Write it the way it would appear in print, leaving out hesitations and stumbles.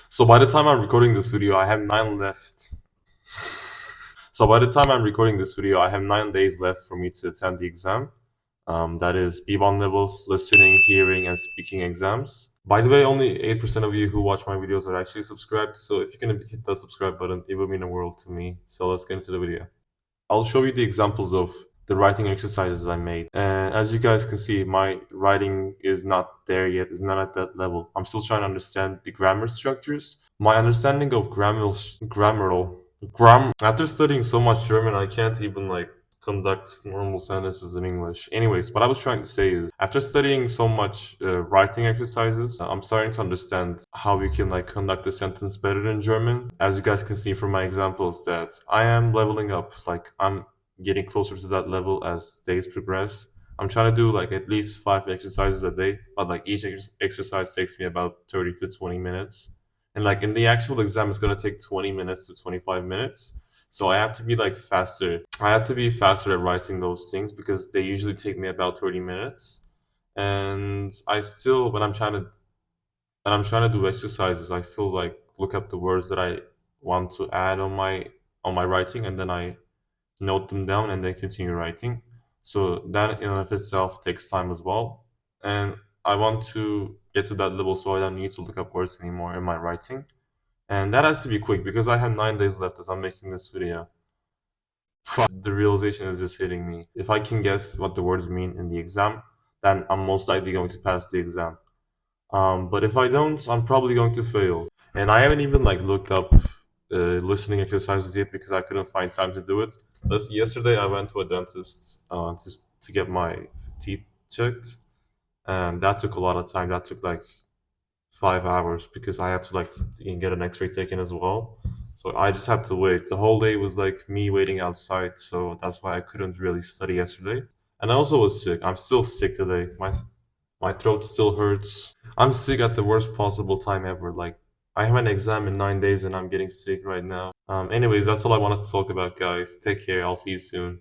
So by the time I'm recording this video, I have 9 left. So by the time I'm recording this video, I have 9 days left for me to attend the exam. That is B1 level listening, hearing, and speaking exams. By the way, only 8% of you who watch my videos are actually subscribed. So if you can hit that subscribe button, it would mean the world to me. So let's get into the video. I'll show you the examples of the writing exercises I made. And as you guys can see, my writing is not there yet, is not at that level. I'm still trying to understand the grammar structures. My understanding of after studying so much German, I can't even like conduct normal sentences in English. Anyways, what I was trying to say is, after studying so much writing exercises, I'm starting to understand how we can like conduct a sentence better in German. As you guys can see from my examples, that I am leveling up. Like I'm getting closer to that level as days progress. I'm trying to do like at least 5 exercises a day, but like each exercise takes me about 30 to 20 minutes. And like in the actual exam, it's gonna take 20 minutes to 25 minutes. So I have to be like faster. I have to be faster at writing those things because they usually take me about 30 minutes. And I still, when I'm trying to do exercises, I still like look up the words that I want to add on my writing, and then I note them down and then continue writing. So that in and of itself takes time as well. And I want to get to that level so I don't need to look up words anymore in my writing. And that has to be quick because I have 9 days left as I'm making this video. Fuck, the realization is just hitting me. If I can guess what the words mean in the exam, then I'm most likely going to pass the exam. But if I don't, I'm probably going to fail. And I haven't even like looked up listening exercises yet because I couldn't find time to do it. Yesterday, I went to a dentist to get my teeth checked, and that took a lot of time. That took like 5 hours because I had to like get an X-ray taken as well. So I just had to wait. The whole day was like me waiting outside. So that's why I couldn't really study yesterday. And I also was sick. I'm still sick today. My throat still hurts. I'm sick at the worst possible time ever. Like I have an exam in 9 days and I'm getting sick right now. Anyways, that's all I wanted to talk about, guys. Take care. I'll see you soon.